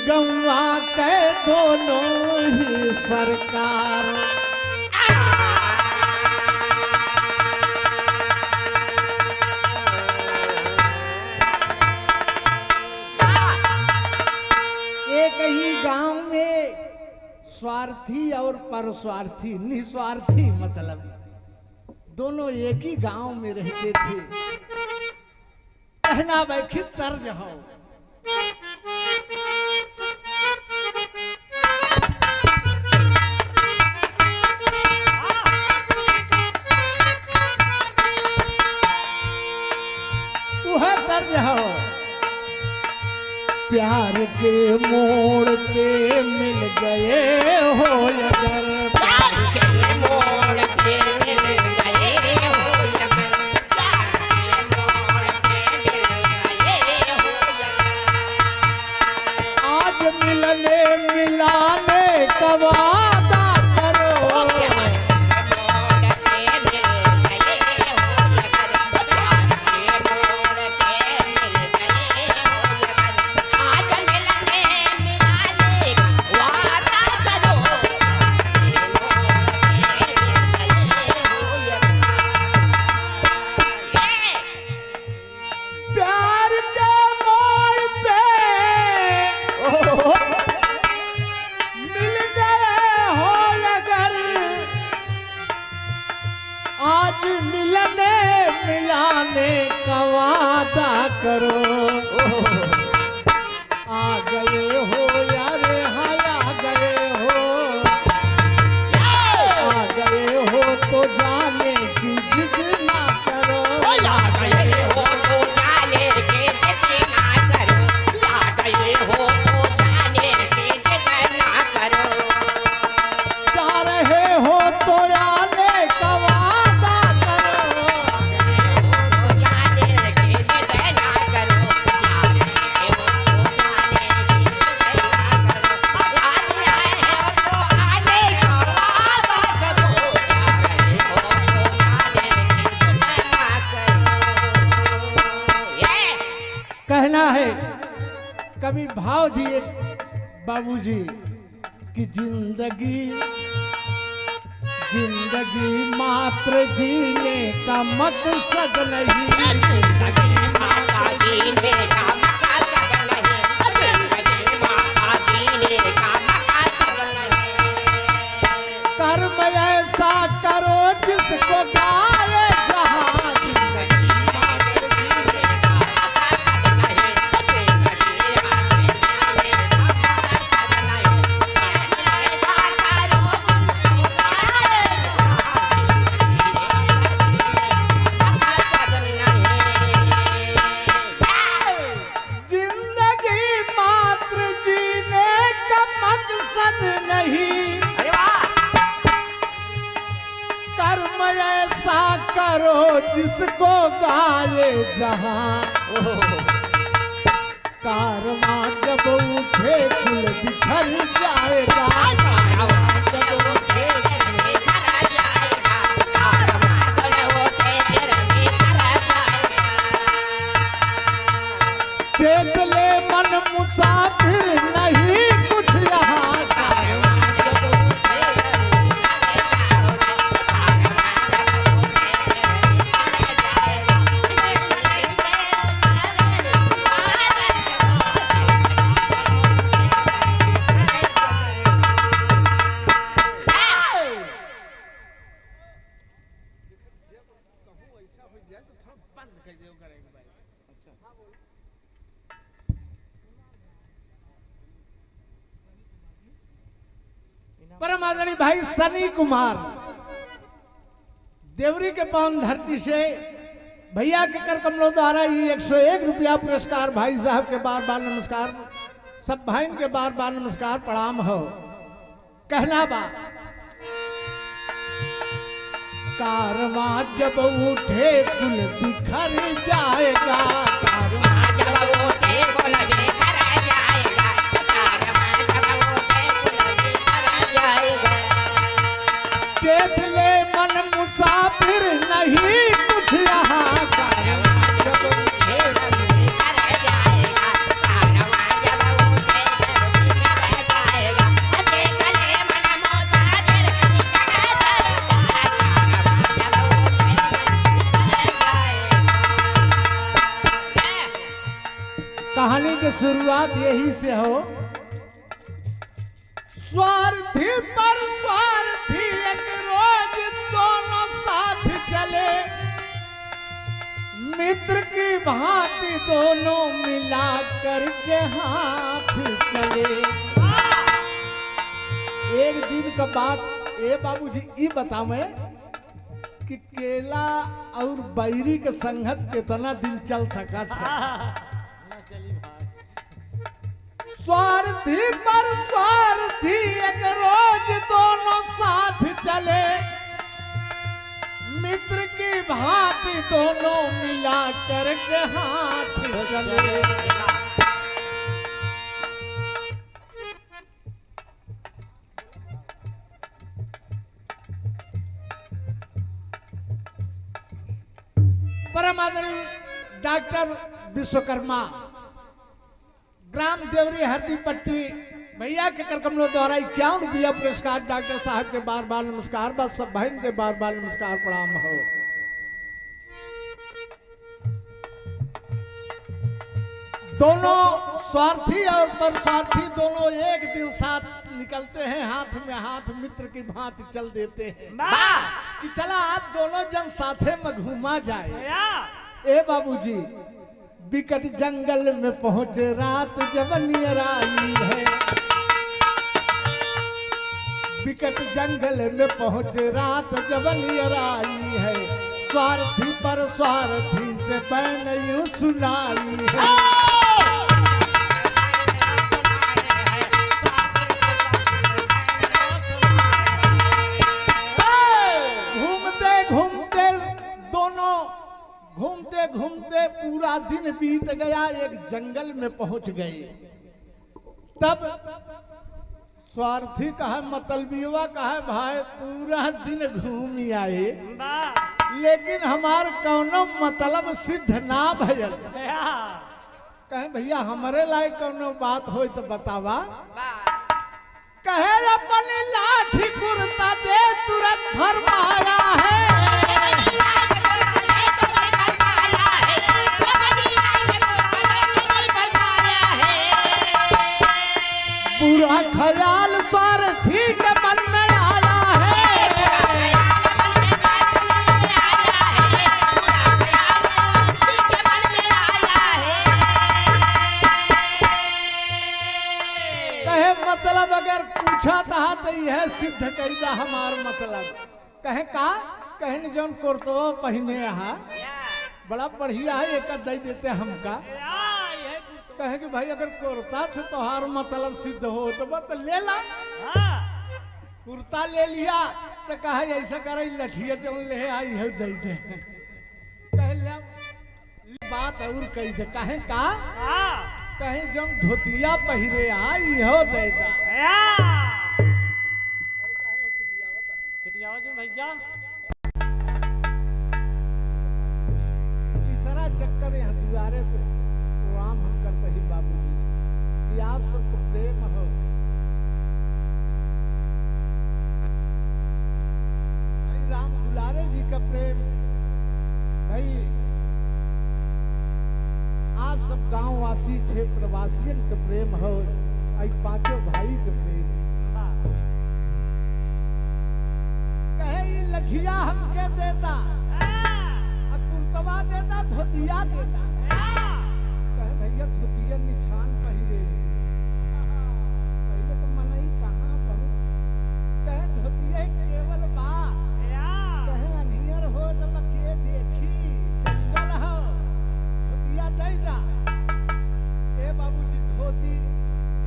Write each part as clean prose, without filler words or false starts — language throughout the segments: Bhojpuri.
गौवा के दोनों ही सरकार। एक ही गांव में स्वार्थी और परस्वार्थी, निस्वार्थी मतलब दोनों एक ही गांव में रहते थे। कहना बैखी तर्ज हो। वह तर्ज हो। प्यार के मोड़ पे मिल गए हो अगर, प्यार के मोड़ पे मिल गए हो अगर, प्यार के मोड़ पे मिल गए हो अगर, आज मिलने मिलाने का वादा करो। प्यार के मोड़ पे मिल गए हो अगर, प्यार के मोड़ पे मिल गए हो अगर, आज मिलने मिलाने का वादा करो। प्यार के मोड़ पे मिल गए हो अगर, आज मिलने मिलाने का वादा करो। आ गए हो यार, हाँ आ गए हो, आ गए हो तो जाने की जिद ना करो। जा रहे हो तो आने का वादा करो। कहना है कभी भाव दिए बाबूजी कि जिंदगी जिंदगी मात्र जीने का मकसद नहीं। कर्म ऐसा करो जिसको गाए जहां। जिंदगी मात्र जीने का मकसद नहीं। कर्म ऐसा करो जिसको गाए जहां। कारवां जब उठे कुल बिखर जाएगा। देख ले मन मुसाफिर नहीं कुछ यहाँ। परम आदरणीय भाई सनी कुमार देवरी के पावन धरती से भैया के कर कमलों द्वारा ये 101 रुपया पुरस्कार भाई साहब के बार बार नमस्कार। सब भाई के बार बार नमस्कार प्रणाम हो। कहना बा कारवां जब उठे कुल बिखर जाएगा। देख ले मन मुसाफिर नहीं कुछ यहाँ। कहानी की शुरुआत यही से हो। स्वार्थी पर स्वार्थी एक रोज दोनों साथ चले, मित्र की भांति दोनों मिला करके हाथ चले। एक दिन का बात ए बाबूजी ई बतावे कि केला और बैरी के संगत कितना दिन चल सका था। स्वार्थी पर स्वार्थी एक रोज दोनों साथ चले, मित्र की भांति दोनों मिला करके हाथ चले। परम आदरणीय डॉक्टर विश्वकर्मा ग्राम देवरी हरदी पट्टी भैया के कर कमलों द्वारा 51 रुपया पुरस्कार डॉक्टर साहब के बार बार नमस्कार, बस सब बहन के बार बार नमस्कार प्रणाम हो। दोनों स्वार्थी और परस्वार्थी दोनों एक दिन साथ निकलते हैं, हाथ में हाथ मित्र की भांति चल देते हैं कि चला आज दोनों जन साथे में घूमा जाए। ए बाबूजी बिकट जंगल में पहुंचे रात जब नियर आई है, बिकट जंगल में पहुंचे रात जब नियर आई है, स्वार्थी पर स्वार्थी से बैन यूं सुनाई है। घूमते घूमते पूरा दिन बीत गया, एक जंगल में पहुंच गए। तब स्वार्थी कहा मतलबीवा कहा भाई पूरा दिन घूम आए लेकिन हमार कौनो मतलब सिद्ध ना भयल। कहे भैया हमारे लायक कौनो बात हो तो बतावा। कहे अपनी लाठी कुर्ता दे तुरंत फरमाया है, पूरा ख्याल स्वार्थी के मन में आया है। कहे मतलब अगर पूछा था तो यह सिद्ध करेगा हमार मतलब। कहे का कहने जौन कुर्तवा पहने यहाँ बड़ा बढ़िया है, एक दे देते हमका। कहे कि भाई अगर कुर्ता से तोहार मतलब सिद्ध हो तो बस ले ला। कुर्ता ले लिया तो कहे ऐसा करे लठिया जो ले आई है दे दे। कहे बात और कही दे। कहे का कहे जब धोतिया पहिरे आई हो दे दा। भैया तीसरा चक्कर यहाँ दीवारे पे राम हम करते ही बाबूजी कि आप सबको प्रेम हो। भाई राम दुलारे जी का प्रेम, भाई आप सब गांव वासी क्षेत्र वासियन का प्रेम हो, आई पांचों भाई का प्रेम। कहे ये लठिया हमके देता, कुर्तवा देता, धोतिया देता। भैया धोतिया निशान पहिरे पहले तो मनई कहाँ बहुत। कहे धोतिया केवल बा, कहे अनियर हो तो बके देखी जंगल हो धोतिया दे दा। ए बाबूजी धोती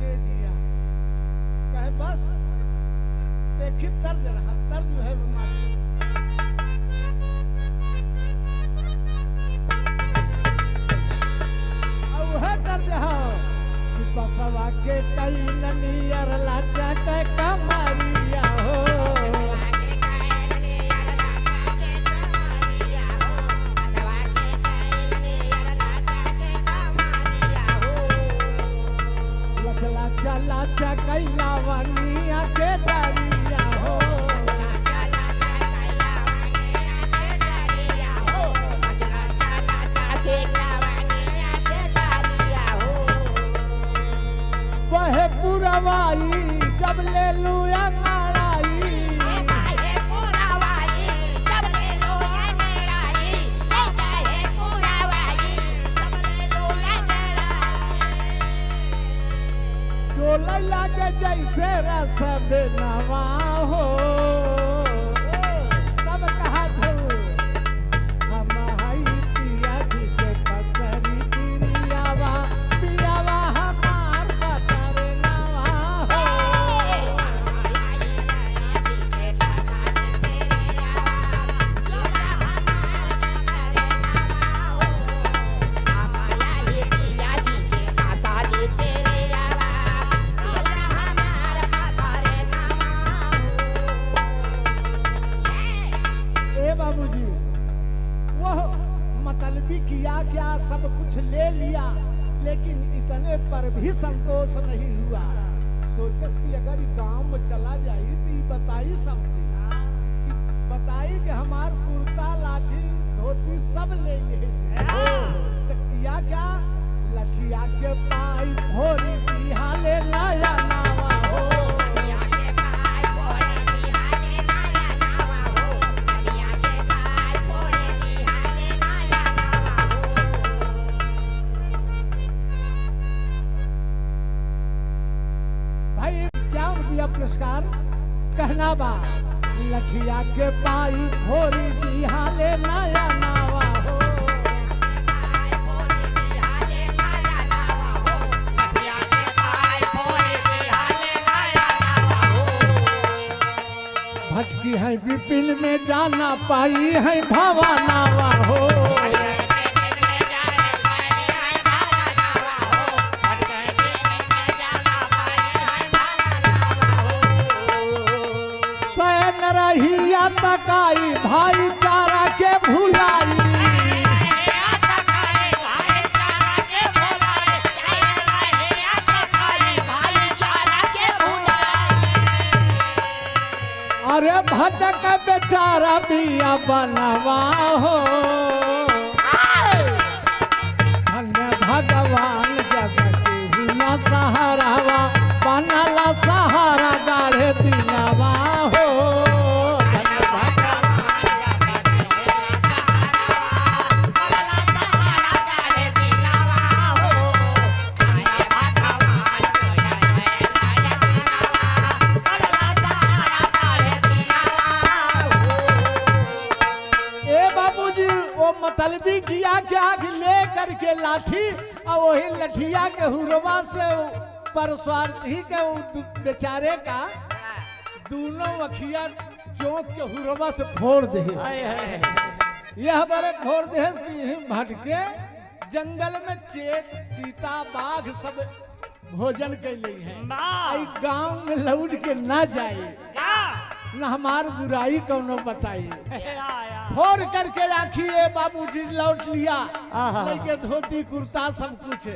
दे दिया। कहे बस देखी तर्ज रहा, तर्ज है बीमारी। बसवा के कई ननियर लाचा के कमरिया हो, लाचा लाचा कई लावनिया के दरिया हो, के पुरवाई जब ले लू अंगड़ाई काहे पुरवाई जब ले लो अंगड़ाई काहे पुरवाई जब ले लो अंगड़ाई डोला लागे जैसे रस बिनवा हो तब कहा धू हम हई पिया जी के पसरी पिरियावा पियावा हमार पतर नवा हो ए बाबूजी वह मतलबी किया क्या सब कुछ ले लिया लेकिन इतने पर भी संतोष नहीं हुआ सोचस कि अगर गांव में चला जाई तो ये बताई सबसे कि बताई कि हमार कुर्ता लाठी धोती सब ले लिए से तो किया क्या लठिया के पाई भोरी बिहाले लाया नावा हो भाई क्या दिया पुरस्कार कहना बा लठिया के पाई भोरी बिहाले नया नावा हो भटकी है विपिन में जाना पाई है भावा नावा हो सैन रहिया तकाई भाईचारा के भुलाई अरे भटक बेचारा बिया बनवा हो धन्य भगवान जगत ही न सहारावा बनला सहारा गाढ़े दिनवा हो धन्य ए बाबूजी वो मतलबी किया क्या कि ले करके लाठी और वही लठिया के हुरवा से पर स्वार्थी के बेचारे का दोनों अखिया चौंक के हुरवा से फोड़ दे यह बड़े फोड़ दे कि यही भटके जंगल में चीता बाघ सब भोजन के लिए है आई गांव में लौट के ना जाए न हमार बुराई कौनो बताई फोड़ करके राखी है बाबूजी लौट लिया लेके धोती कुर्ता सब कुछ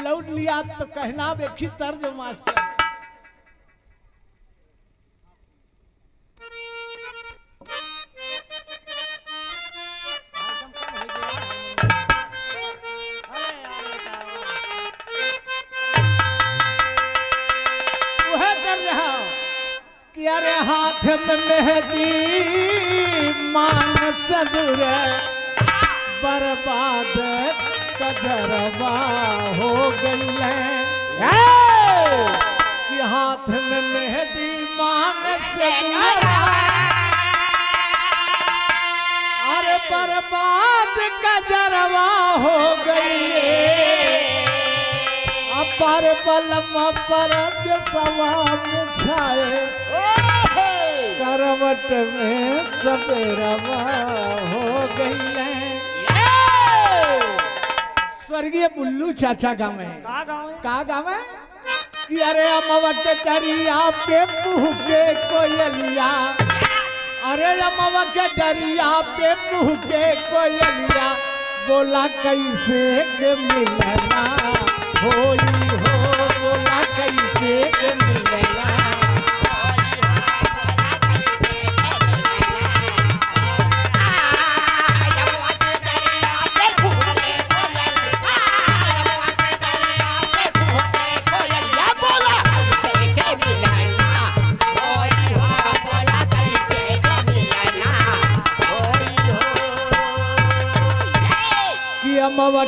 लौट लिया तो कहना देखी तर्ज मास्टर वह कर रहा कि अरे हाथ में मेहंदी मान सदुर बर्बाद कजरवा हो गई है कि हाथ में मेहंदी मान सदुर अरे बर्बाद कजरवा हो गई अपर बलम पर सवा छाए करवट में सबेरवा हो गई है स्वर्गीय बुल्लू चाचा गाँव है का गाँव है कि अरे अमवा के दरिया पे मुँह के कोयलिया अरे अमवा के दरिया पे मुँह के कोयलिया बोला कैसे के मिलना होई हो बोला कैसे के मिलना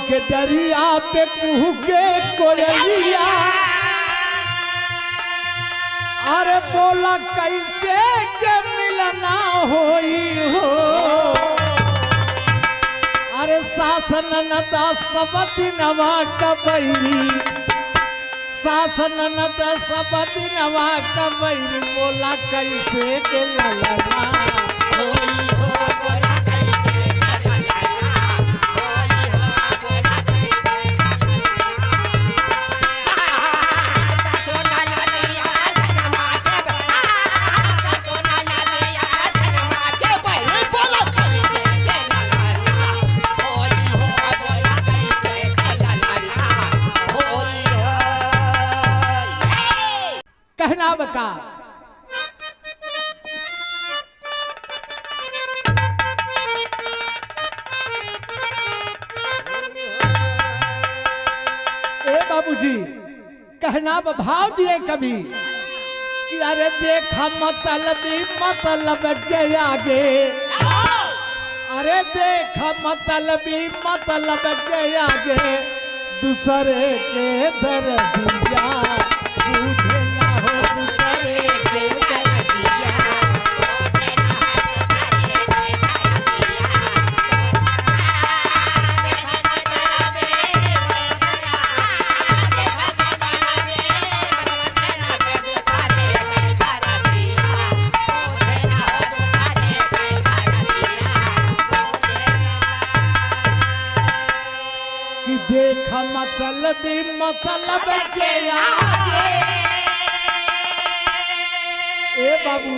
के दरिया पे कुहू के कोयलिया, अरे बोला कैसे के मिलना होई हो, अरे सासन नदा सब दिनवा कबैरी, सासन नदा सब दिनवा कबैरी, बोला कैसे के ललना होई हो। कहना बका ए बाबूजी, कहना भाव दिए कभी कि अरे देखा मतलबी मतलब के आगे, अरे देखा मतलबी मतलब के आगे, दूसरे के दर्दिया बूझे ना हो, दूसरे के दर्दिया। कि देखा मतलबी मतलब के आगे, ए बाबू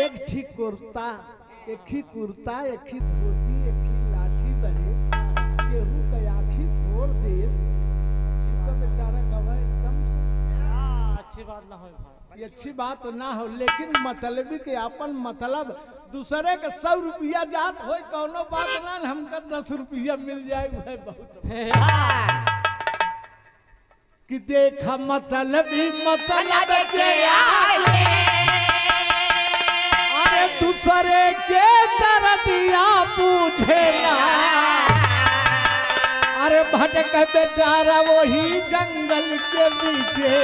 एक ठीक कुर्ता, एक ही कुर्ता, एक ही धोती, एक ही लाठी बने, केहू के आँखी फोड़ दे, तो बेचारा गवा एकदम से। अच्छी बात ना हो भाई, ये अच्छी बात ना हो, लेकिन मतलबी के अपन मतलब दूसरे के 100 रुपया जात हो, कौनो बात ना, हमका 10 रुपया मिल जाए वह बहुत। कि देखा मतलबी मतलब के आगे, अरे दूसरे के दर्दिया पूछेला, अरे भटक बेचारा वही जंगल के बीचे,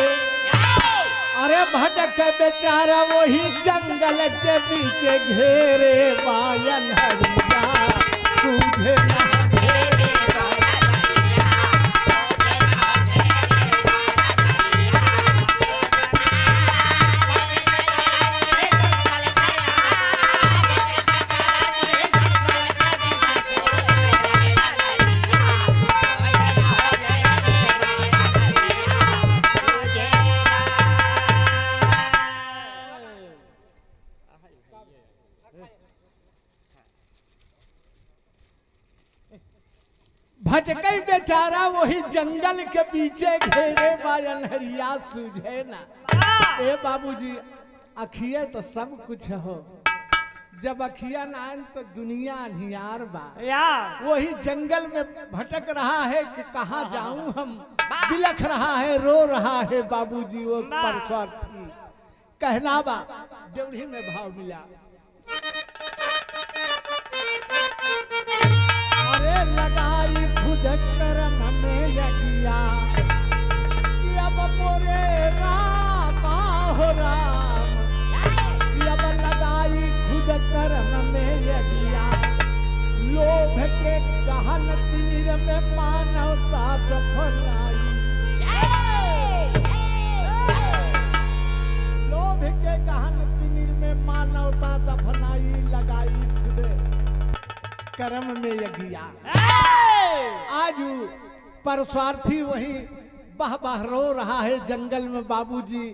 अरे भटक बेचारा वही जंगल के बीचे, घेरे बायन हरिया सूझे ना। भटकई बेचारा वही जंगल के पीछे, घेरे बायन हरिया सूझे ना। ए बाबूजी, अखिया तो सब कुछ हो, जब अखिया ना आए तो दुनिया अंधियार बा। वही जंगल में भटक रहा है कि कहाँ जाऊं हम, बिलख रहा है, रो रहा है बाबूजी वो परस्वार्थी। कहना बा देवढ़ी में भाव मिला, अरे लगाई खुद करम में यगिया, कि अब मोरे रामा हो राम, कि अब लगाई खुद करम में यगिया, लोभ के गहन तीर में मानवता दफनाई, लोभ के गहन तीर में मानवता दफनाई, लगाई खुद कर्म में यगिया। आज परस्वार्थी वही बह बह रो रहा है जंगल में बाबूजी,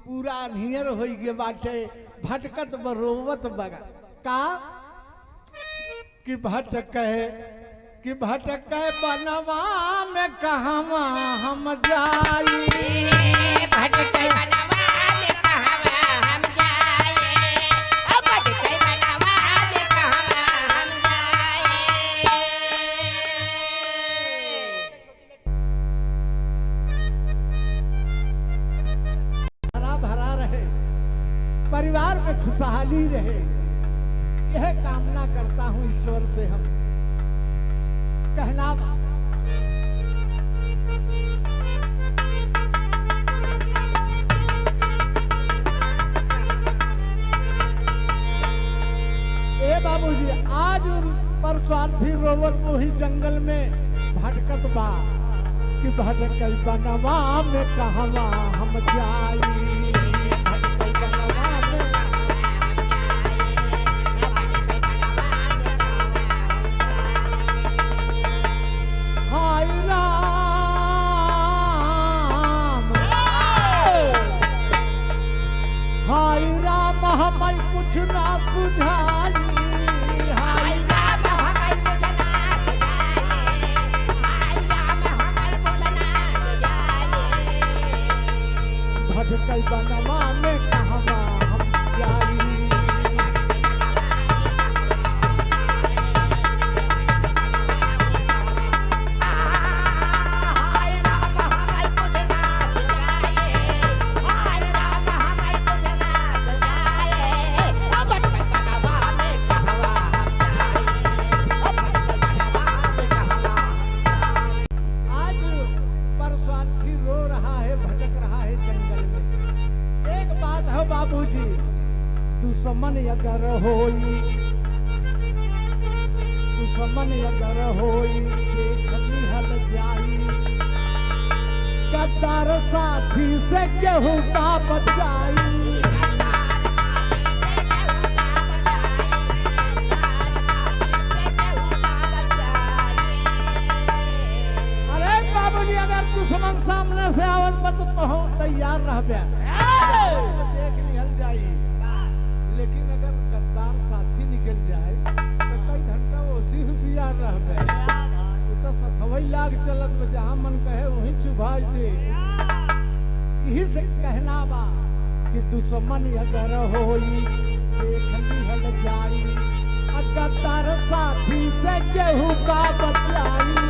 पूरा नियर हो गए बाटे, भटकत बरोवत बगा का कि भटके बनवा में कहवा हम जाई, भटके बनवा में कहवा हम जाए, भटके बनवा में कहवा हम जाए। हरा भरा रहे, परिवार में खुशहाली रहे, यह कामना करता हूं ईश्वर से। हम कहना स्वार्थी रोवत वही जंगल में भटकत बा कि भटकई बनवा में कहवा हम जाई। भटकई बनवा में हाय राम हमें कुछ ना बुझाई। हाय राम हमें कुछ ना सुझाए, राम हमें कुछ ना सुझाए। भटकई बनवा में कहवा हम जाई। हाय राम हमें कुछ ना सुझाए, हाय राम हमें कुछ ना सुझाए। अब बनवा में कहवा हम जाए, अब बनवा में कहवा। आज परस्वार्थी रो रहा है, भटक रहा है जंगल में। एक बात है बाबूजी, दुश्मन अगर होई, दुश्मन अगर होई देखनी हल जाई। गद्दार साथी से केहू का बचाई। अरे बाबूजी अगर दुश्मन सामने से आवत बा तो हम तैयार रहबे, देख लिहल जाई। लेकिन अगर गद्दार साथी निकल जाए तो कई घंटा ओसी होशियार रहबे। उ तो सथवई लाग चलत बा, जहां मन कहे वहीं चुभाई दे। यही से कहना बा कि दुश्मन अगर होई देख लिहल जाई। गद्दार साथी से केहू का बचाई।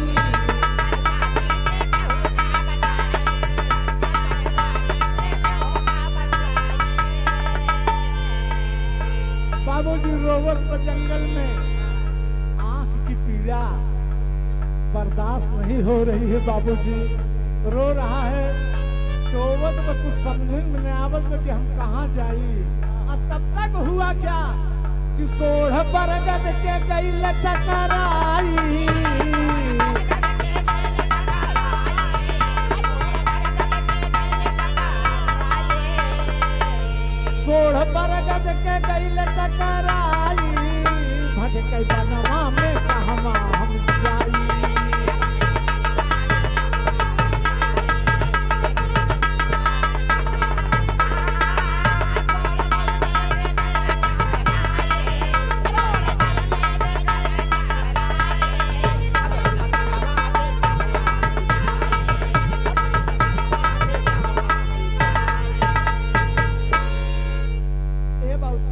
बाबूजी रोवर को जंगल में आंख की पीड़ा बर्दाश्त नहीं हो रही है। बाबूजी रो रहा है, टोवत में कुछ समझ में नहीं आवत में कि हम कहाँ जाई। और तब तक हुआ क्या कि सोढ़ बरगद के गई लटकराई। सोढ़ बरगद के गई लटकराई। भटकई बनवा में कहवा हम जाई।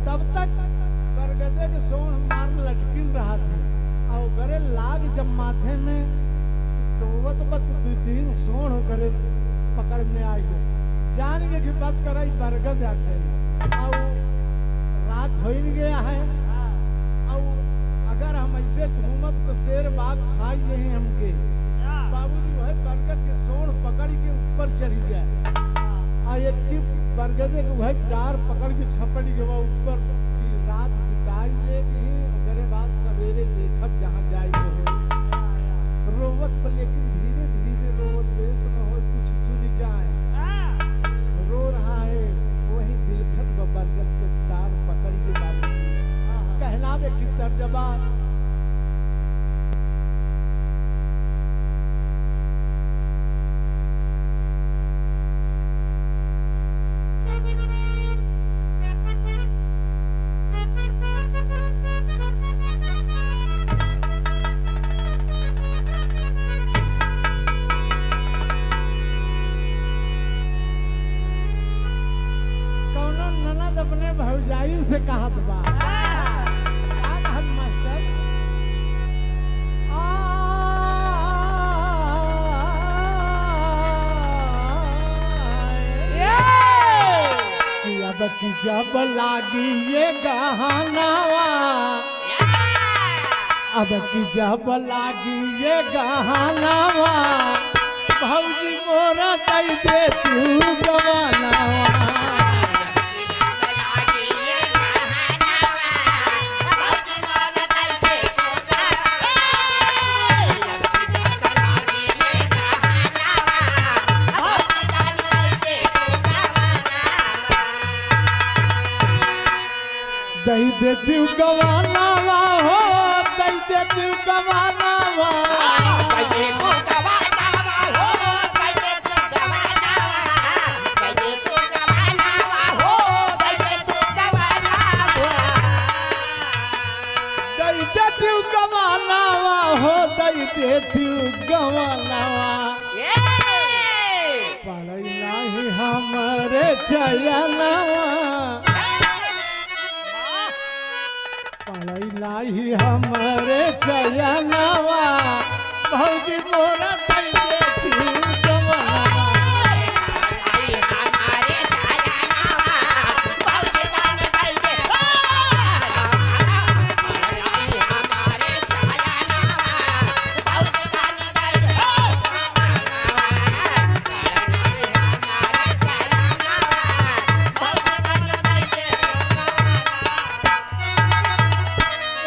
तब तक बरगदे के सोन मार लटकिन रहा थे और करे लाग जब माथे में तोवत बत दू दिन सोन करे पकड़ में आई गए। जान के कि बस कराई बरगद आटे और रात हो ही गया है। और अगर हम ऐसे घूमत तो शेर बाग खाई नहीं हमके। बाबूजी वह बरगद के सोन पकड़ के ऊपर चढ़ी गया और एक बरगदे को वह डार पकड़ के छपड़ के वह ऊपर की रात बिताई लेगी। ओकरे बाद सवेरे देखब जहाँ जाई हो रोवत पर, लेकिन धीरे धीरे रोवत बेस न हो कुछ सुनी जाए। रो रहा है वही बिलखत व बरगद के डार पकड़ के बाबू कहलावे की तर्जबा। अपने भौजाई से कहत बा, क्या कहत मास्टर? कि अब की जब लागी ये गहनावा, अब की जब लागी ये गहनावा, भौजी मोरा दई दे तू गवानावा। दई देती गवानावा हो, दई देती गवानावा। कहे तू गवानावा हो, कहे तू गवानावा, कहे तू गवानावा हो, कहे तू गवानावा। दई देती गवानावा हो, दई देती गवानावा। पढ़ई नाही हमरे चयनवा, पढ़ई नाही हमरे चयनवा, भौजी मोरा दई देती गवानावा।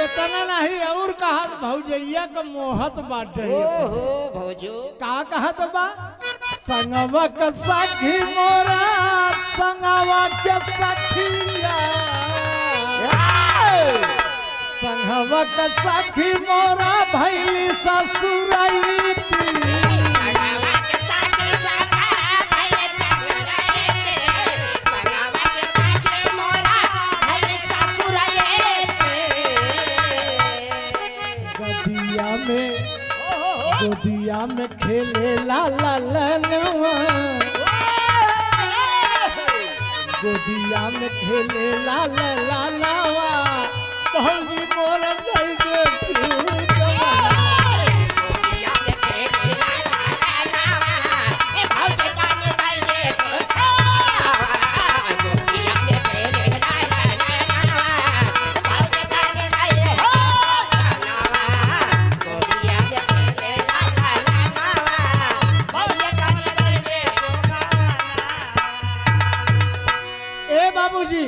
इतना नहीं और कहा भौजैया का मोहत बाटे। ओहो भौजो का कहत बा संगवा का सखी मोरा, संगवा के सखिया, संगवा का सखी मोरा भैली ससुरैती। गोदिया में खेले लाला ललवा, गोदिया में खेले लाला लालावा, भौजी मोर दई देती गवानावा। बाबूजी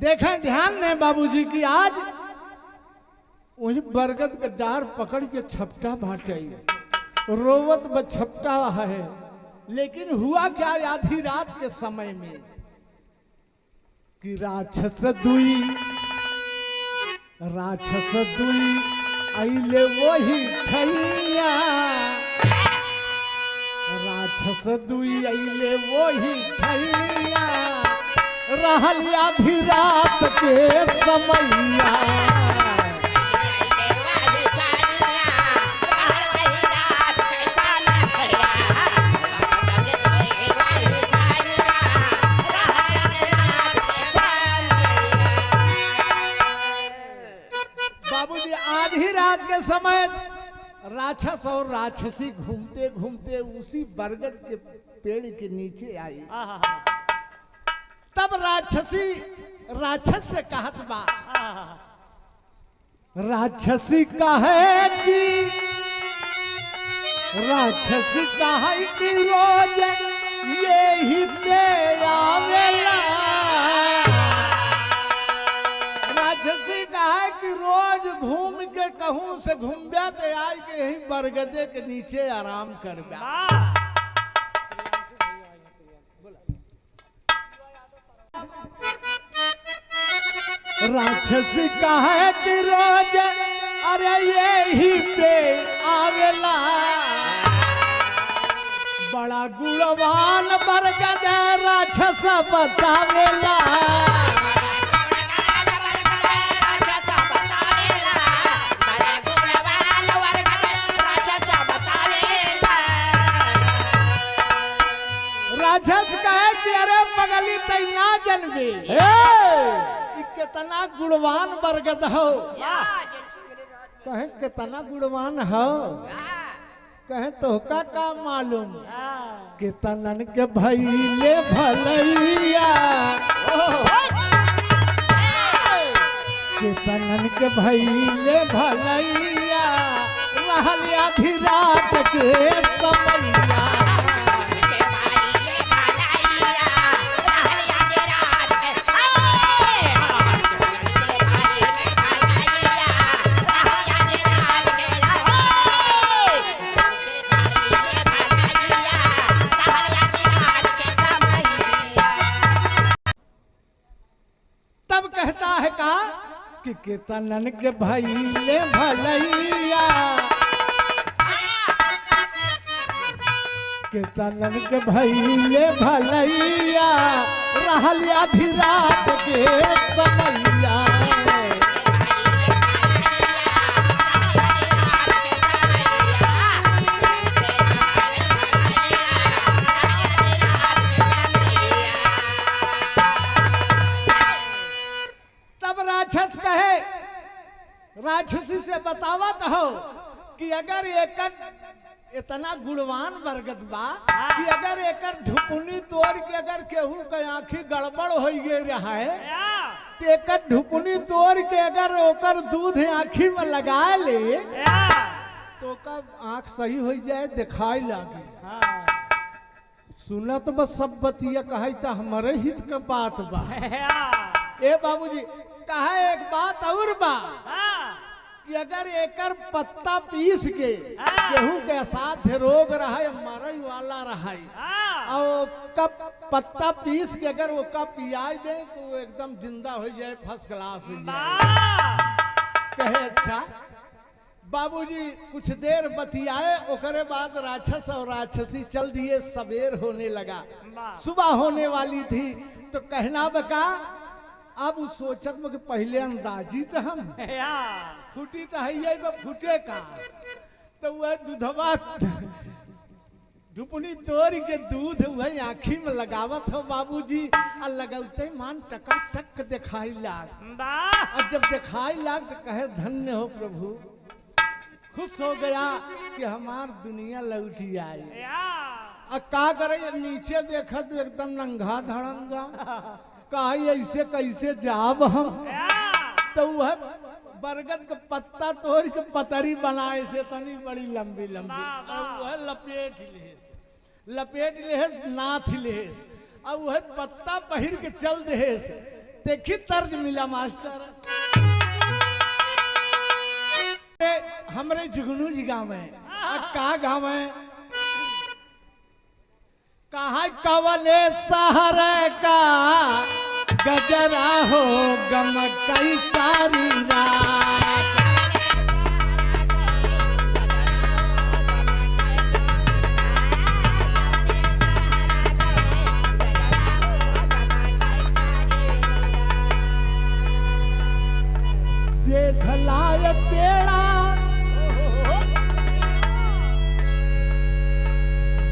देखें, ध्यान दें बाबूजी की आज वही बरगद के डार पकड़ के छपटा बाटे, रोवत ब छपटा है। लेकिन हुआ क्या आधी रात के समय में कि राक्षस दुई अइले वही ठैया, राक्षस दुई अइले वही ठैया, रहल आधी रात के समैया। बाबूजी आधी रात के समय राक्षस और राक्षसी घूमते घूमते उसी बरगद के पेड़ के नीचे आई। तब राक्षस से कहत बा, राक्षसी कहे कि रोज यही पे आवेला, राक्षसी कहे कि रोज घूम के कहूं से घूमबे तो आई के यही बरगदे के नीचे आराम करबे। राक्षसी कहे कि रोज अरे यही पे आवेला, बड़ा गुणवान बरगद राक्षस बतावेला। राक्षस कहे कि अरे पगली तई ना जनबे, कितना गुणवान बरगद हो। कहे कितना गुणवान हो, कहे तो का मालूम, कितनन के भइले भलैया, कितनन के भइले भलैया, रहल आधी रात के समैया। कहता है का कि केतनन के भैले भलैया, केतनन के भैले भलैया, रहल आधी रात के समैया। राक्षस कहे, राक्षसी से बतावत हो कि अगर एकर इतना गुणवान बरगद बा कि अगर एकर ढुपुनी तोड़ के अगर केहू के आँखी गड़बड़ हो गई रहा है तो एकर ढुपुनी तोड़ के अगर ओकर दूध आँखी में लगा ले तो ओकर आँख सही हो जाए, दिखाई लागे। सुनत बस सब बतिया कहे तो हमारे हित के बात बा। ए बाबूजी कहा एक बात और बा कि अगर एकर पत्ता पीस के केहू के साथ रोग रहा मरई वाला रहा और कब पत्ता पीस के अगर वो कप पियाई दे तो वो एकदम जिंदा हो जाए, फर्स्ट क्लास हो जाए। कहे अच्छा बाबूजी कुछ देर बतियाए, ओकरे बाद राक्षस और राक्षसी चल दिए। सवेर होने लगा, सुबह होने वाली थी तो कहना बका अब उस सोचत में कि पहले अंदाजी तो हम फूटी तो है फूटे का तो वह दूधवा ढुपनी तोड़ के दूध वह आँखी में लगावत हो बाबूजी, और लगौते मान टका टक दिखाई लाग। और जब दिखाई लाग तो कहे धन्य हो प्रभु, खुश हो गया कि हमार दुनिया लौटी आई। अब का करे नीचे देखा तो एकदम नंगा धड़ंगा, कहा ऐसे कैसे जाब हम। तो वह बरगद का पत्ता तोड़ के पतरी बनाए से तनी बड़ी लंबी लंबी, और वह लपेट लेस नाथ लेस, और वह पत्ता पहिर के चल देस। देखी तर्ज मिला मास्टर हमरे जुगनू जी गाँव है। का गाँव है कहा कवले शहर का गजरा हो गम कई सारी रात। जेठलाय पेड़ा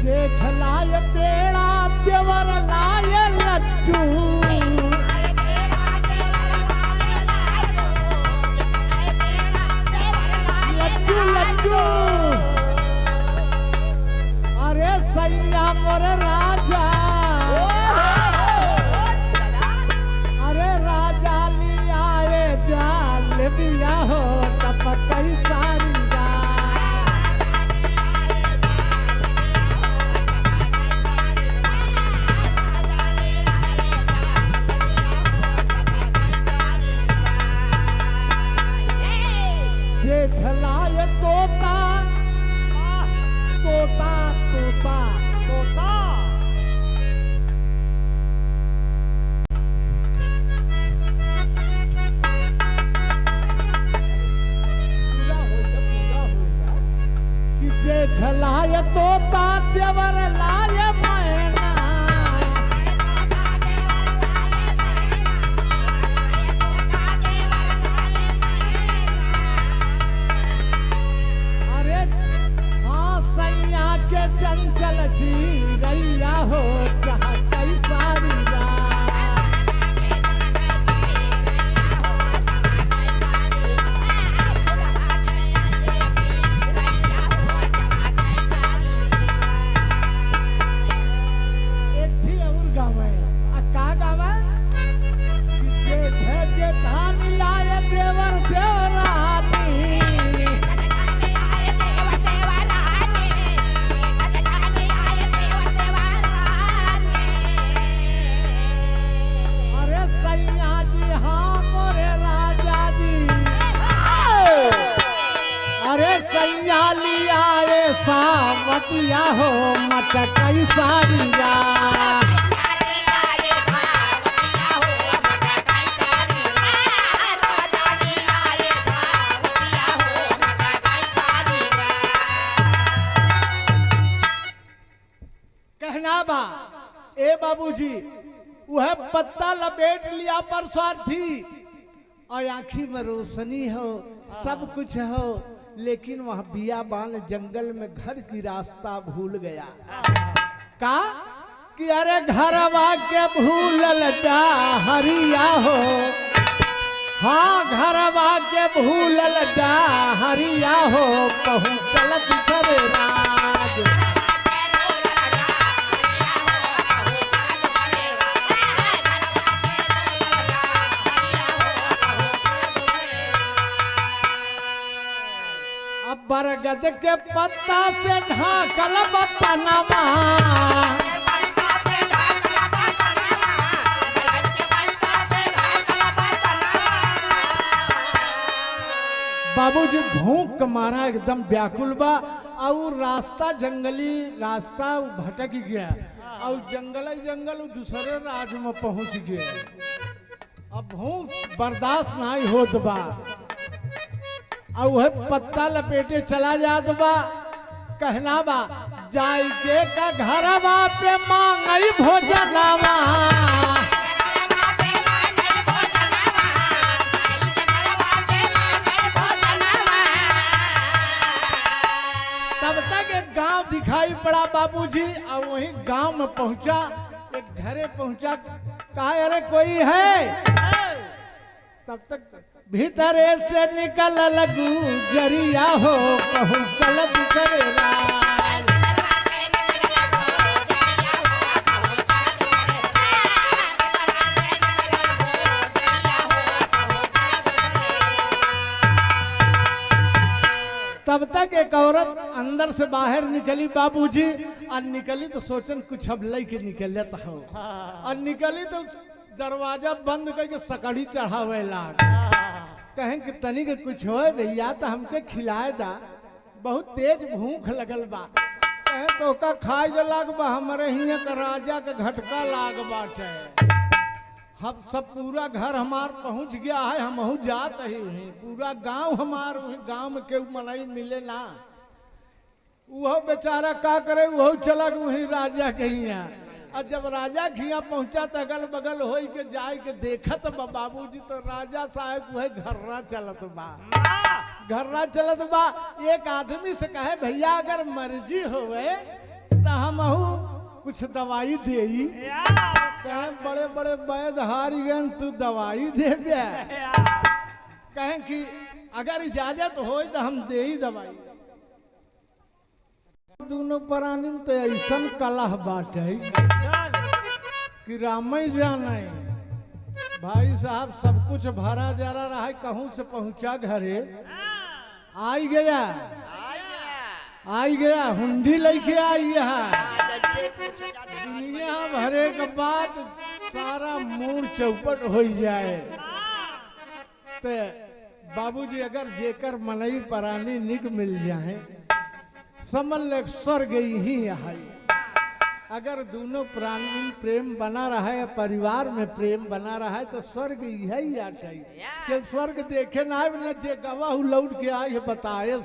जेठलाय पेड़ा देवर लाय लड्डू। लड्डू लड्डू अरे सैया मोर राजा, अरे राजा लिया जाल दिया हो टपकई सारी जेठलाय तोता तोता तोता तोता। कि जेठलाय तोता देवर लाय मैना। के चंचल जी गैया हो कहा कई सारी एक थी और गाँव है। का गाँव है जेठान लाए देवर देवरानी। सैया लिया रे सावतिया हो मटकई सारिया। कहना बा ए बाबूजी वह पत्ता लपेट लिया पर स्वार्थी और आंखी में रोशनी हो सब कुछ हो, लेकिन वह बियाबान जंगल में घर की रास्ता भूल गया। का कि अरे घरवा के भूलल हरिया हो, हाँ घरवा के भूलल हरिया हो, कहूँ चलत चरे राज। अब बरगद के पत्ता से ढाकल बतनमा, बाबूजी भूख मारा एकदम व्याकुल बा और रास्ता जंगली रास्ता भटक गया और जंगल दूसरे राज्य में पहुंच गया। अब भूख बर्दाश्त नहीं होत बा और वह पत्ता लपेटे चला जात बा। कहना बा जाई के का घरवा पे मांगई भोजनवा, तब तक एक गांव दिखाई पड़ा बाबूजी और वही गांव में पहुंचा, एक घरे पहुंचा। कहा अरे कोई है? तब तक भीतरे से निकल लगू जरिया हो, कहूँ चलत करे राज। तब तक एक औरत अंदर से बाहर निकली बाबूजी, और निकली तो सोचन कुछ अब लई के निकलत हो, और निकली तो दरवाजा बंद करके सकड़ी चढ़ावे लाग। कहें कि तनी के कुछ हो भैया तो हमके खिलाए दा, बहुत तेज भूख लगल बा। कहें तो का खाए जो लाग बा, हमारे हिया का राजा के घटका लाग बाटे। हम सब पूरा घर हमार पहुंच गया है, हम जात ही हैं, पूरा गांव हमार गांव में केहू मनई मिले ना। वो बेचारा का करे, वो चला वही राजा के हिया। और जब राजा के हिया पहुंचा तो अगल बगल हो के जाए के देखत बा बाबूजी, तो राजा साहब वह घर्रा चलत बा, घर्रा चलत बा। एक आदमी से कहे भैया अगर मर्जी होवे तो हम कुछ दवाई दे। कहें बड़े बड़े वैद्य हारी गए, तू दवाई दे। कहें कि अगर इजाजत हो तो हम दे ही दवाई। दोनों प्राणी में तो ऐसा कलह बाटे कि रामई जाने। भाई साहब सब कुछ भरा जरा रहा है, कहूँ से पहुंचा घरे, आई गया हुंडी लेके आई है। दुनिया भरे के बाद सारा मूड चौपट हो जाए तो बाबूजी अगर जेकर मनई प्राणी निक मिल जाए, समझ ले स्वर्ग ही है। अगर दोनों प्राणी प्रेम बना रहा है, परिवार में प्रेम बना रहा है, तो स्वर्ग यही आटे कि स्वर्ग देखे ना है जे गवाह लौट के आए बताए।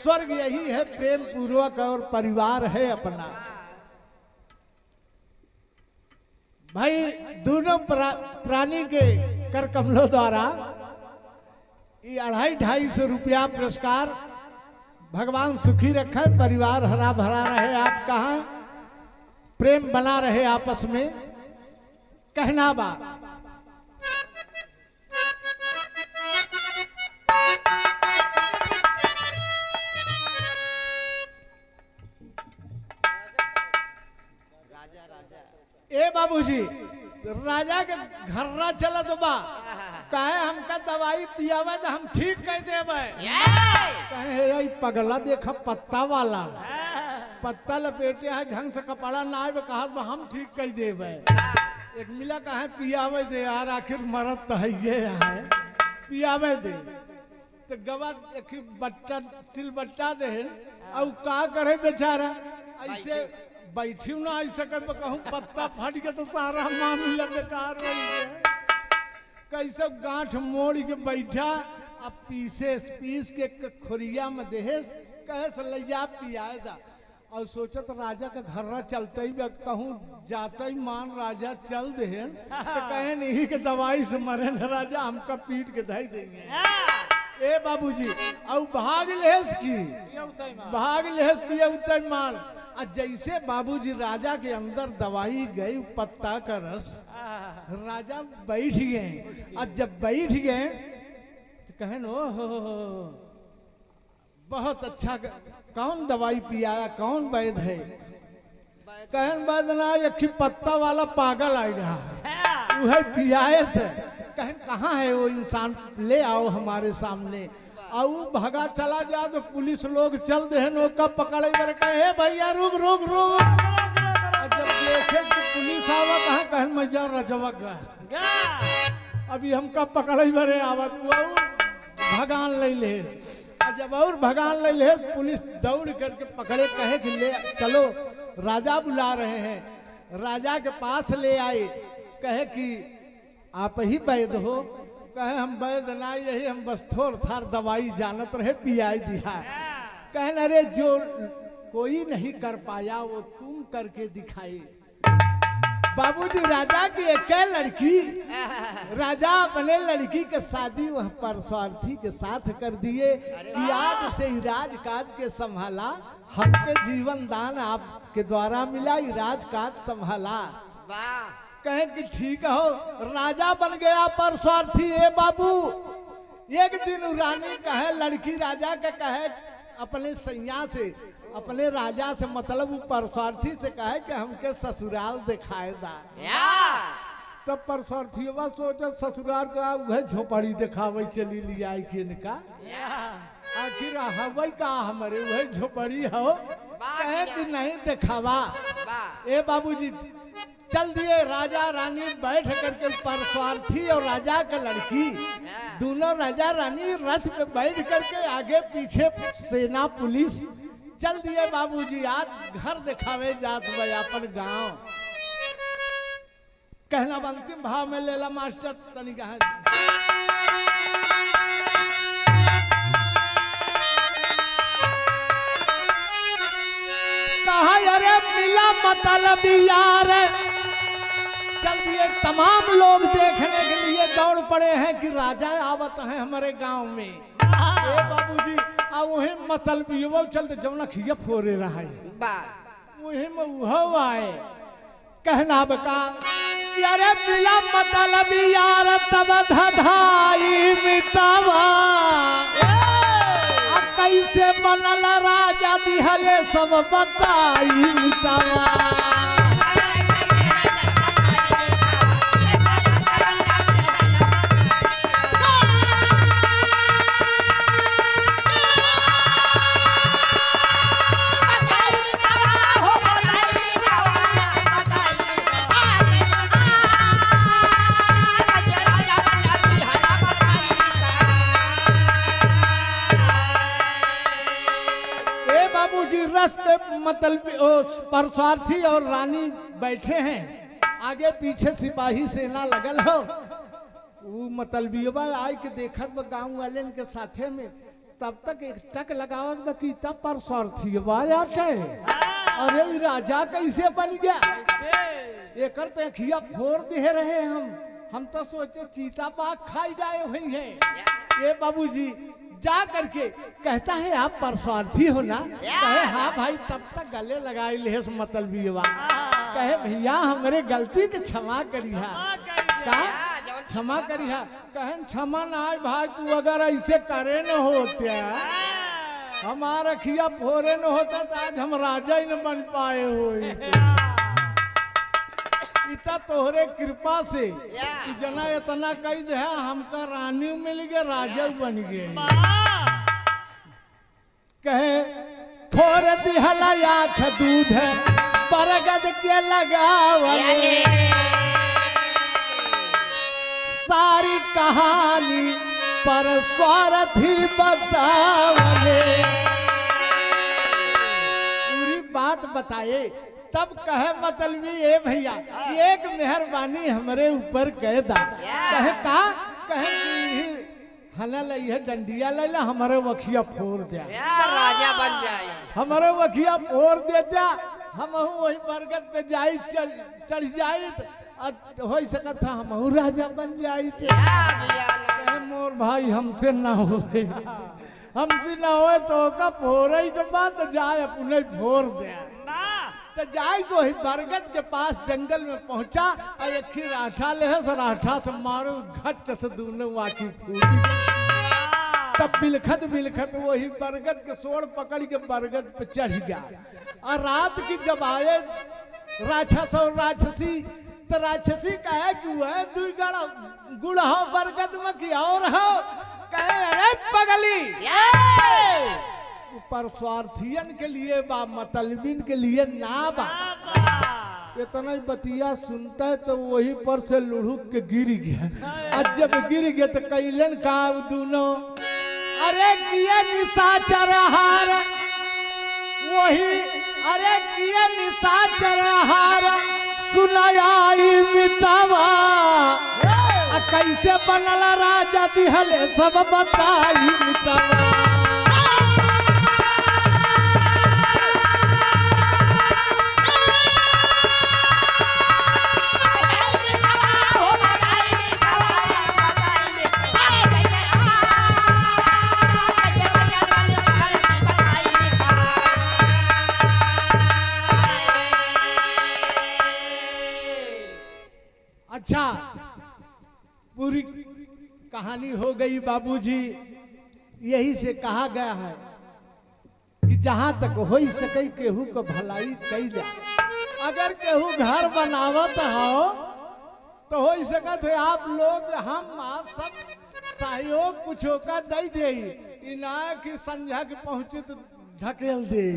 स्वर्ग यही है, प्रेम पूर्वक और परिवार है अपना। भाई दोनों प्राणी के कर कमलों द्वारा ये 250-250 रुपया पुरस्कार। भगवान सुखी रखे, परिवार हरा भरा रहे, आप कहाँ प्रेम बना रहे आपस में। कहना बा ए बाबूजी राजा के घर्रा चलत बा। कहे हमका दवाई पियावे तो हम ठीक कह देवे। कहे पगला देखा पत्ता वाला, पत्ता लपेटे है ढंग से कपड़ा ना आए, कहा हम ठीक कह देवे। एक मिला कहे पियावे दे यार, आखिर मरद तो है ये है, पियावे दे। तो गवा एक बट्टा सिलबट्टा दे और का करे बेचारा, ऐसे बैठी ना आ सकत, कहूँ पत्ता फट गया तो सारा मामला बेकार हो गया। कैसे गांठ मोड़ के बैठा, अब पीस के खोरिया में देहेस, कहे से लैया पियाएगा। और सोचत राजा का घर चलते ही कहूँ जाते ही मान राजा चल दे तो कहे नहीं कि दवाई से मरे न राजा हमका पीट के धई देंगे। ए बाबूजी और भाग लेस की भाग लेस पिए उतर मान। और जैसे बाबूजी राजा के अंदर दवाई गई पत्ता का रस, राजा बैठ गए। और जब बैठ गए तो कहे ओहो बहुत अच्छा, कौन दवाई पियाया, कौन वैद है? कहन वैद ना एक पत्ता वाला पागल आई रहा वह पियाए से। कहन कहाँ है वो इंसान, ले आओ हमारे सामने। और वो भगा चला जा तो पुलिस लोग चल दे नौका पकड़े मेरे कहे भैया रुक रुक रुक। जब देखे कि पुलिस आवा कहाँ कहन मजा रजवा गया अभी हमका पकड़े मेरे आवत भगान ले ले। जब और भगान ले ले पुलिस दौड़ करके पकड़े कहे कि ले चलो राजा बुला रहे हैं। राजा के पास ले आए कहे कि आप ही वैद हो? कहे हम वैद ना यही हम बस थोड़ थार दवाई जानत रहे पियाई दिया। कहे अरे जो कोई नहीं कर पाया वो तुम करके दिखाए। बाबूजी राजा की एक लड़की, राजा अपने लड़की के शादी वह परस्वार्थी के साथ कर दिए। याद से ही राजकाज के संभाला, हमके जीवन दान आपके द्वारा मिला, राजकाज संभाला। कहे कि ठीक हो राजा बन गया परस्वार्थी। ए बाबू एक दिन रानी कहे लड़की राजा के कहे अपने सैया से, अपने राजा से मतलब परस्वार्थी से कहे कि हमके ससुराल दिखाए दा। तब परस्वार्थी सोचा ससुराल का वह झोपड़ी दिखावे चली लिया कि इनका आखिर हवई का हमारे वह झोपड़ी हो। कहे कि नहीं दिखावा। ए बाबूजी चल दिए। राजा रानी बैठ करके परस्वार्थी और राजा का लड़की दोनों राजा रानी रथ पे बैठ करके आगे पीछे सेना पुलिस चल दिए। बाबूजी आज घर दिखावे जात भाई अपन गांव। कहना अंतिम भाव में लेला मास्टर तनी कहा अरे मिला मतलब यार। चल दिए तमाम लोग देखने के लिए दौड़ पड़े हैं कि राजा आवत है हमारे गांव में। ए बाबूजी आ वही मतलब वो चलते जमुना खिया फोरे रहा है वही में वो आए। कहना बका अरे मिला मतलब यार तब धधाई मितावा। अब कैसे बनल राजा दिहले सब बताई मितावा। रस पे मतलब परस्वार्थी और रानी बैठे हैं, आगे पीछे सिपाही सेना लगल हो। वो मतलबियबा आए के देखत बा गांव वाले के साथे में। तब तक एक टक लगावत बा कि तब परस्वार्थी आते। अरे राजा कैसे बन गया? एकर तो अखिया फोड़ दे रहे हम तो सोचे चीता बाघ खाई जाए हुई है। ये बाबूजी जा करके कहता है आप परस्वार्थी हो ना? कहे हाँ भाई। तब तक गले लगाए लेस मतलबियबा। कहे भैया हमारे गलती के क्षमा करिहा। का क्षमा करिहा? कहन क्षमा ना भाई, तू अगर ऐसे करे न होते हमारा खिया फोरे न होता तो आज हम राजा ही न बन पाए हो। इतना तोहरे कृपा से जना इतना कही दे हमका रानी मिल गए, राजा बन गए। कहे थोर दिहला आँख दूध बरगद के लगावले। सारी कहानी परस्वार्थी बतावले। पूरी बात बताए। तब कहे मतलबी ए भैया एक मेहरबानी हमारे ऊपर कह दा। कहे का? कहे हला ले है डंडिया ले ला हमारे वखिया फोड़ दिया यार राजा बन जाए। हमारे वखिया फोड़ देता हम वही बरगद पे जाई चढ़ जाई हो सकत था हम राजा बन जाई थे। या बिया मोर भाई हमसे ना होए हमसे ना होए तो का फोड़े के बाद जाए अपने फोड़ दे तो जाए तो ही बरगद के पास जंगल में पहुंचा और एक ही राठा ले है सर राठा से मारो घट से दोनों वाकी फूटी। तब बिलखत बिलखत वही बरगद के सोड़ पकड़ के बरगद पे चढ़ गया और रात की जब आए राक्षस और राक्षसी तो राक्षसी कहे कि वह दुर्गढ़ गुड़ हो बरगद में की और हो कहे अरे पगली ऊपर स्वार्थियन के लिए बा मतलबिन के लिए ना बा। इतना ही बतिया सुनता है तो वही पर से लुढ़क के गिर गया और जब गिर गया तो कैलन का दोनों अरे किए निशाचर हार वही अरे किए निशाचर हार सुनाई मितावा कैसे बनल राजा दिहले सब बताई मितावा। अच्छा पूरी कहानी हो गई बाबूजी। यही से कहा गया है कि जहां तक हो सके केहू को भलाई कैला। अगर केहू घर बनावत हो तो हो सकत है आप लोग हम आप सब सहयोग कुछ का दे दे ना कि संध्या के पहुंचे तो ढकेल दे।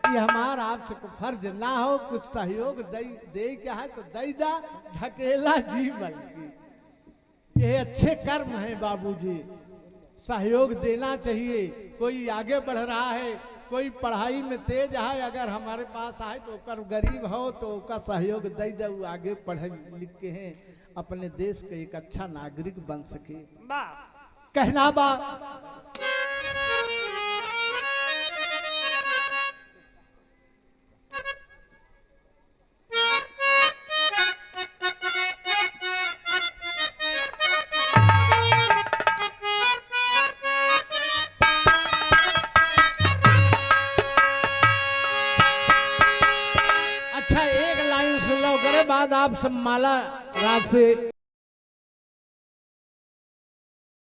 ये हमारा आपसे को फर्ज ना हो कुछ सहयोग दे क्या है तो दे दा ढकेला जीवन की। ये अच्छे कर्म है बाबूजी सहयोग देना चाहिए। कोई आगे बढ़ रहा है कोई पढ़ाई में तेज है अगर हमारे पास आए तो कर गरीब हो तो उसका सहयोग दे दे वो आगे पढ़े लिख के हैं अपने देश के एक अच्छा नागरिक बन सके। कहना बा बाद आप सब माला रात से